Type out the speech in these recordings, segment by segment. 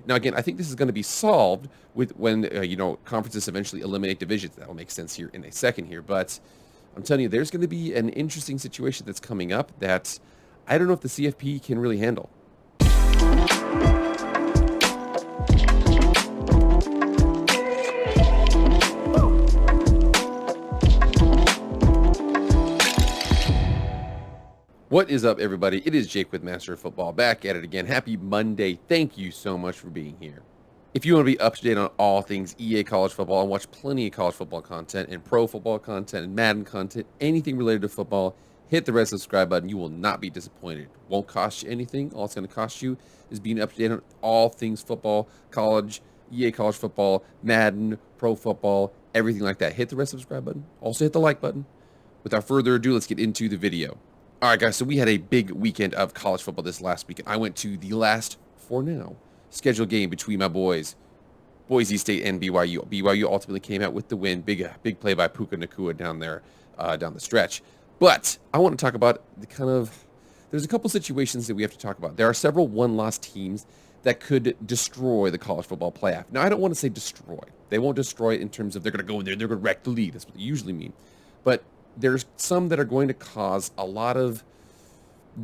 Now, again, I think this is going to be solved with when, conferences eventually eliminate divisions. That'll make sense here in a second here. But I'm telling you, there's going to be an interesting situation that's coming up that I don't know if the CFP can really handle. What is up, everybody? It is Jake with Master of Football, back at it again. Happy Monday. Thank you so much for being here. If you want to be up to date on all things EA college football and watch plenty of college football content and pro football content and Madden content, anything related to football, hit the red subscribe button. You will not be disappointed. Won't cost you anything. All it's going to cost you is being up to date on all things football, college, EA college football, Madden, pro football, everything like that. Hit the red subscribe button. Also hit the like button. Without further ado, let's get into the video. All right, guys, so we had a big weekend of college football this last weekend. I went to the last, for now, scheduled game between my boys, Boise State and BYU. BYU ultimately came out with the win. Big play by Puka Nacua down there, down the stretch. But I want to talk about there's a couple situations that we have to talk about. There are several one-loss teams that could destroy the college football playoff. Now, I don't want to say destroy. They won't destroy it in terms of they're going to go in there and they're going to wreck the league. That's what they usually mean. But there's some that are going to cause a lot of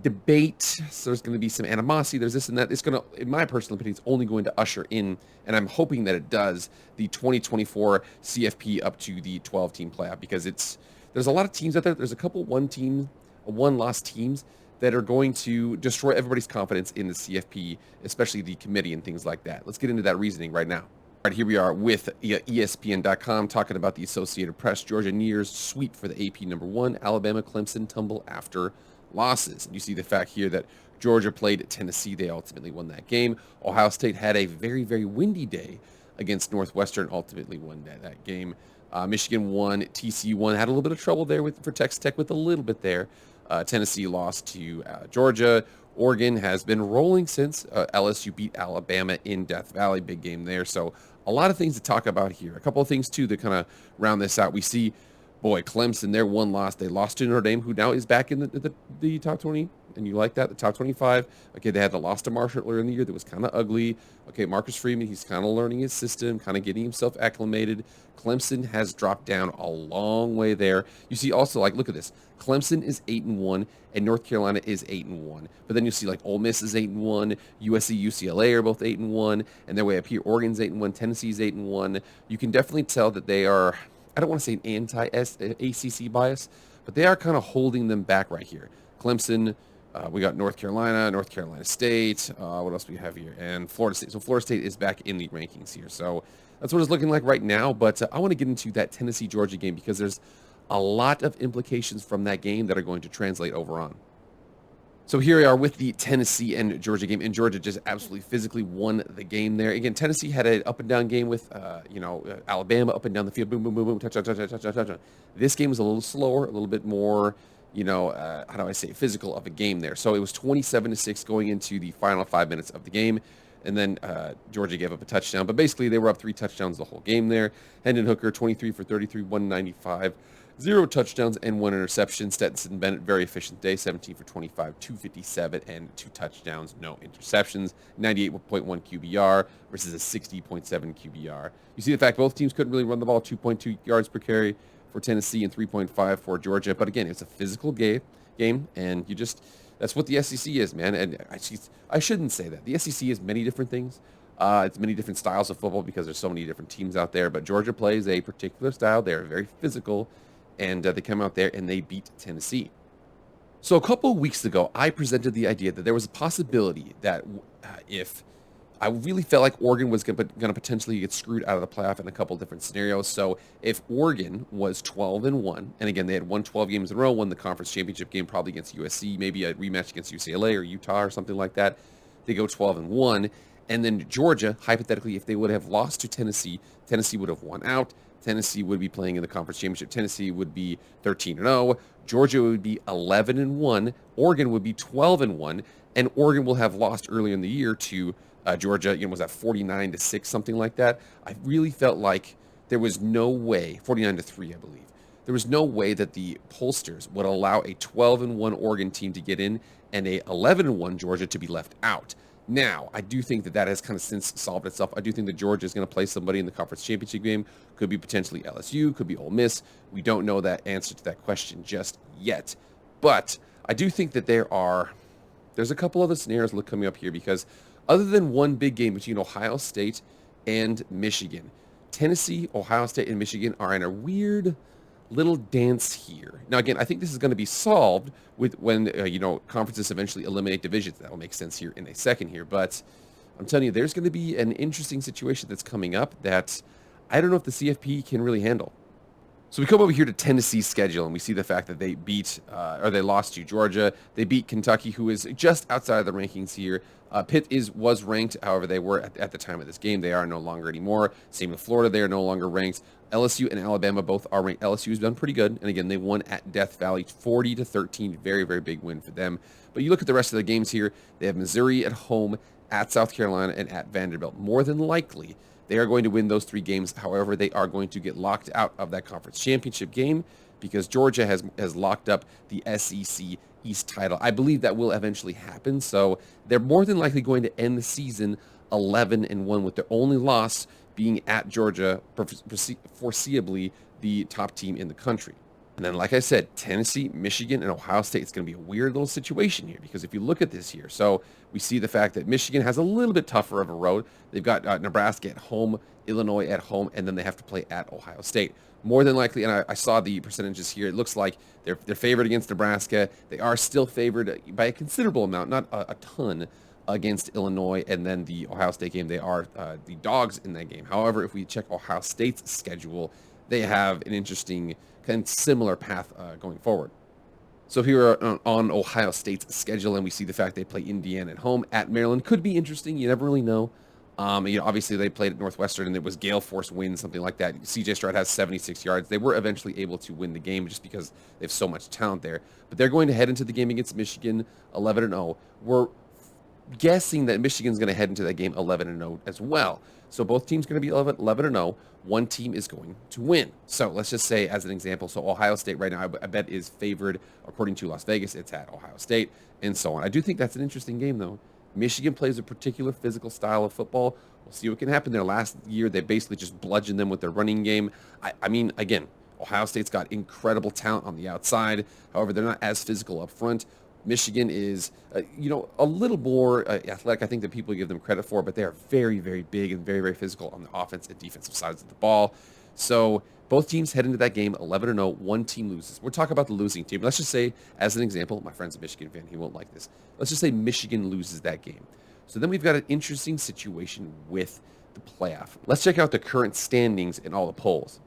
debate. So there's going to be some animosity. There's this and that. It's going to, in my personal opinion, it's only going to usher in, and I'm hoping that it does, the 2024 CFP up to the 12-team playoff, because there's a lot of teams out there. There's a couple one-loss teams that are going to destroy everybody's confidence in the CFP, especially the committee and things like that. Let's get into that reasoning right now. All right, here we are with ESPN.com talking about the Associated Press. Georgia nears sweep for the AP number 1. Alabama, Clemson tumble after losses. And you see the fact here that Georgia played Tennessee. They ultimately won that game. Ohio State had a very, very windy day against Northwestern, ultimately won that game. Michigan won. TCU won. Had a little bit of trouble there for Texas Tech with a little bit there. Tennessee lost to Georgia. Oregon has been rolling since. LSU beat Alabama in Death Valley. Big game there. So a lot of things to talk about here. A couple of things, too, that kind of round this out. We see, Clemson, their one loss. They lost to Notre Dame, who now is back in the top 20. And you like that, the top 25. Okay, they had the loss to Marshall earlier in the year that was kind of ugly. Okay, Marcus Freeman, he's kind of learning his system, kind of getting himself acclimated. Clemson has dropped down a long way there. You see also, look at this. Clemson is 8-1, and North Carolina is 8-1. But then you see, Ole Miss is 8-1, USC, UCLA are both 8-1, and their way up here, Oregon's 8-1, Tennessee's 8-1. You can definitely tell that they are, I don't want to say an anti-ACC bias, but they are kind of holding them back right here. Clemson, we got North Carolina State, what else do we have here? And Florida State. So Florida State is back in the rankings here. So that's what it's looking like right now. But I want to get into that Tennessee-Georgia game because there's a lot of implications from that game that are going to translate over on. So here we are with the Tennessee and Georgia game, and Georgia just absolutely physically won the game there. Again, Tennessee had an up-and-down game with, Alabama up and down the field, boom, boom, boom, boom, touchdown, touchdown, touchdown, touchdown. This game was a little slower, a little bit more, how do I say, physical of a game there. So it was 27-6 going into the final 5 minutes of the game. And then Georgia gave up a touchdown. But basically, they were up 3 touchdowns the whole game there. Hendon Hooker, 23 for 33, 195. 0 touchdowns and 1 interception. Stetson Bennett, very efficient day, 17 for 25, 257, and 2 touchdowns, no interceptions. 98.1 QBR versus a 60.7 QBR. You see the fact both teams couldn't really run the ball, 2.2 yards per carry for Tennessee and 3.5 for Georgia. But again, it's a physical game, and that's what the SEC is, man. And I shouldn't say that. The SEC is many different things. It's many different styles of football because there's so many different teams out there. But Georgia plays a particular style. They're very physical, and they come out there and they beat Tennessee. So a couple of weeks ago, I presented the idea that there was a possibility that if I really felt like Oregon was going to potentially get screwed out of the playoff in a couple different scenarios. So if Oregon was 12-1, and again, they had won 12 games in a row, won the conference championship game probably against USC, maybe a rematch against UCLA or Utah or something like that. They go 12-1. And then Georgia, hypothetically, if they would have lost to Tennessee, Tennessee would have won out. Tennessee would be playing in the conference championship. Tennessee would be 13-0. Georgia would be 11-1. Oregon would be 12-1. And Oregon will have lost earlier in the year to Georgia, was that 49-6, something like that. I really felt like there was no way, 49-3, I believe. There was no way that the pollsters would allow a 12-1 Oregon team to get in and a 11-1 Georgia to be left out. Now, I do think that has kind of since solved itself. I do think that Georgia is going to play somebody in the conference championship game. Could be potentially LSU, could be Ole Miss. We don't know that answer to that question just yet. But I do think that there's a couple other scenarios coming up here, because other than one big game between Ohio State and Michigan, Tennessee, Ohio State, and Michigan are in a weird little dance here. Now, again, I think this is going to be solved with when conferences eventually eliminate divisions. That'll make sense here in a second here, but I'm telling you, there's going to be an interesting situation that's coming up that I don't know if the CFP can really handle. So we come over here to Tennessee's schedule, and we see the fact that they they lost to Georgia. They beat Kentucky, who is just outside of the rankings here. Pitt was ranked, however, they were at the time of this game. They are no longer anymore. Same with Florida, they are no longer ranked. LSU and Alabama both are ranked. LSU has done pretty good, and again, they won at Death Valley, 40-13, very, very big win for them. But you look at the rest of the games here, they have Missouri at home, at South Carolina, and at Vanderbilt. More than likely, they are going to win those 3 games. However, they are going to get locked out of that conference championship game because Georgia has locked up the SEC East title. I believe that will eventually happen. So they're more than likely going to end the season 11-1, with their only loss being at Georgia, foreseeably the top team in the country. And then, like I said, Tennessee, Michigan, and Ohio State, it's going to be a weird little situation here, because if you look at this here, so we see the fact that Michigan has a little bit tougher of a road. They've got Nebraska at home, Illinois at home, and then they have to play at Ohio State. More than likely, and I saw the percentages here, it looks like they're favored against Nebraska. They are still favored by a considerable amount, not a ton, against Illinois, and then the Ohio State game, they are the dogs in that game. However, if we check Ohio State's schedule, they have an interesting kind of similar path going forward. So here on Ohio State's schedule, and we see the fact they play Indiana at home, at Maryland. Could be interesting. You never really know. Obviously they played at Northwestern, and it was gale force wind, something like that. CJ Stroud has 76 yards. They were eventually able to win the game just because they have so much talent there. But they're going to head into the game against Michigan 11-0. We're guessing that Michigan's going to head into that game 11-0 as well. So both teams are going to be 11-0. One team is going to win. So let's just say, as an example, so Ohio State right now, I bet, is favored according to Las Vegas. It's at Ohio State, and so on. I do think that's an interesting game, though. Michigan plays a particular physical style of football. We'll see what can happen there. Last year, they basically just bludgeoned them with their running game. I mean, again, Ohio State's got incredible talent on the outside. However, they're not as physical up front. Michigan is, a little more athletic, I think, than people give them credit for, but they are very, very big and very, very physical on the offense and defensive sides of the ball. So both teams head into that game 11-0. One team loses. We'll talk about the losing team. Let's just say, as an example, my friend's a Michigan fan. He won't like this. Let's just say Michigan loses that game. So then we've got an interesting situation with the playoff. Let's check out the current standings in all the polls.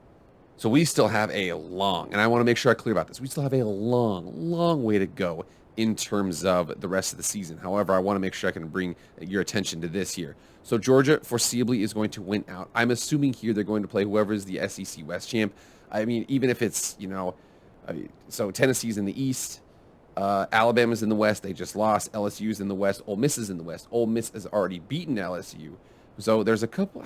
So we still have a long, and I want to make sure I clear about this, we still have a long, long way to go in terms of the rest of the season. However, I want to make sure I can bring your attention to this here. So Georgia foreseeably is going to win out. I'm assuming here they're going to play whoever is the SEC West champ. I mean, even if it's, so Tennessee's in the East, Alabama's in the West. They just lost. LSU's in the West. Ole Miss is in the West. Ole Miss has already beaten LSU. So there's a couple,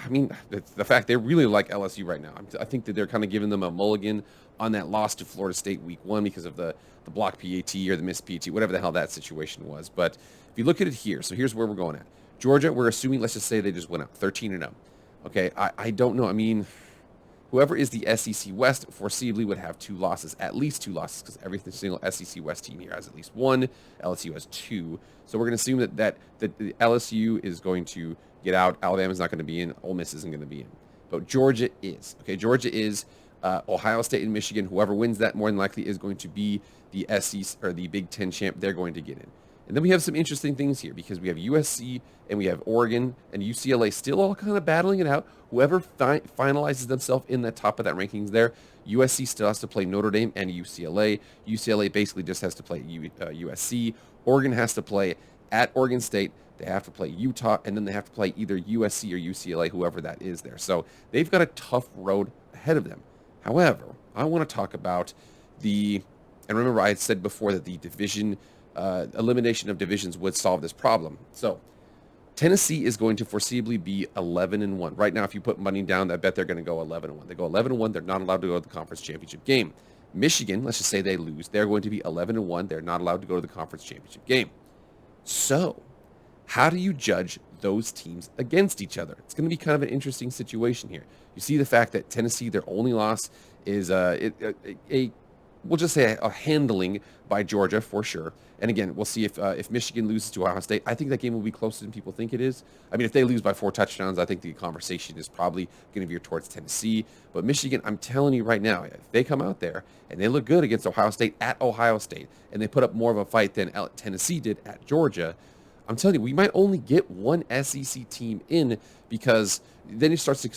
the fact they really like LSU right now. I think that they're kind of giving them a mulligan on that loss to Florida State week 1 because of the block PAT or the missed PAT, whatever the hell that situation was. But if you look at it here, so here's where we're going at. Georgia, we're assuming, let's just say they just went out 13-0. Okay, I don't know. I mean, whoever is the SEC West foreseeably would have 2 losses, at least 2 losses, because every single SEC West team here has at least 1. LSU has 2. So we're going to assume that the LSU is going to get out. Alabama's not going to be in. Ole Miss isn't going to be in. But Georgia is. Okay, Georgia is. Ohio State and Michigan, whoever wins that more than likely is going to be the SEC or the Big Ten champ. They're going to get in. And then we have some interesting things here because we have USC and we have Oregon and UCLA still all kind of battling it out. Whoever finalizes themselves in the top of that rankings there, USC still has to play Notre Dame and UCLA. UCLA basically just has to play USC. Oregon has to play at Oregon State. They have to play Utah, and then they have to play either USC or UCLA, whoever that is there. So they've got a tough road ahead of them. However, I want to talk about and remember I had said before that the division, elimination of divisions would solve this problem. So Tennessee is going to foreseeably be 11-1. Right now, if you put money down, I bet they're going to go 11-1. They go 11-1. They're not allowed to go to the conference championship game. Michigan, let's just say they lose. They're going to be 11-1. They're not allowed to go to the conference championship game. So How do you judge those teams against each other? It's going to be kind of an interesting situation here. You see the fact that Tennessee, their only loss is we'll just say a handling by Georgia for sure. And again, we'll see if Michigan loses to Ohio State. I think that game will be closer than people think it is. I mean, if they lose by 4 touchdowns, I think the conversation is probably going to veer towards Tennessee. But Michigan, I'm telling you right now, if they come out there and they look good against Ohio State at Ohio State, and they put up more of a fight than Tennessee did at Georgia, I'm telling you, we might only get one SEC team in, because then it starts to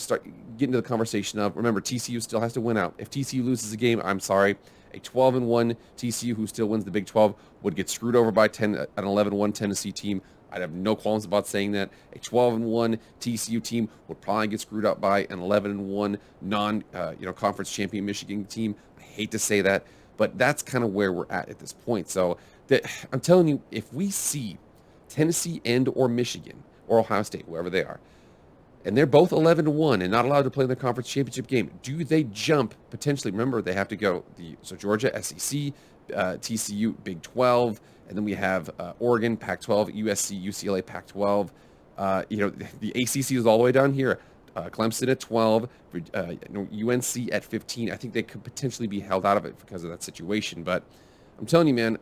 get into the conversation of, remember, TCU still has to win out. If TCU loses a game, I'm sorry, a 12-1 TCU who still wins the Big 12 would get screwed over by an 11-1 Tennessee team. I'd have no qualms about saying that. A 12-1 TCU team would probably get screwed up by an 11-1 conference champion Michigan team. I hate to say that, but that's kind of where we're at this point. So I'm telling you, if we see Tennessee and or Michigan or Ohio State, whoever they are, and they're both 11-1 and not allowed to play in the conference championship game, do they jump potentially? Remember, they have to go so Georgia, SEC, TCU, Big 12, and then we have Oregon, Pac-12, USC, UCLA, Pac-12. The ACC is all the way down here. Clemson at 12, UNC at 15. I think they could potentially be held out of it because of that situation. But I'm telling you, man,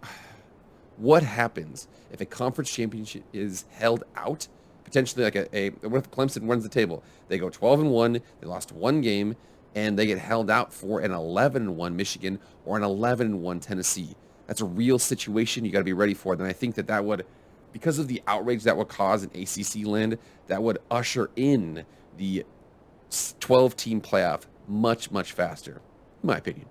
what happens if a conference championship is held out? Potentially like what if Clemson runs the table? They go 12-1, they lost one game, and they get held out for an 11-1 Michigan or an 11-1 Tennessee. That's a real situation you got to be ready for. Then I think that would, because of the outrage that would cause in ACC land, that would usher in the 12-team playoff much, much faster, in my opinion.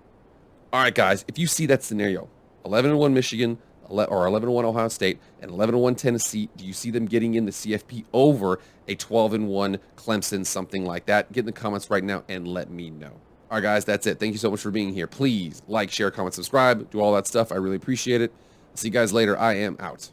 All right, guys, if you see that scenario, 11-1 Michigan, or 11-1 Ohio State, and 11-1 Tennessee, do you see them getting in the CFP over a 12-1 Clemson, something like that? Get in the comments right now and let me know. All right, guys, that's it. Thank you so much for being here. Please like, share, comment, subscribe, do all that stuff. I really appreciate it. See you guys later. I am out.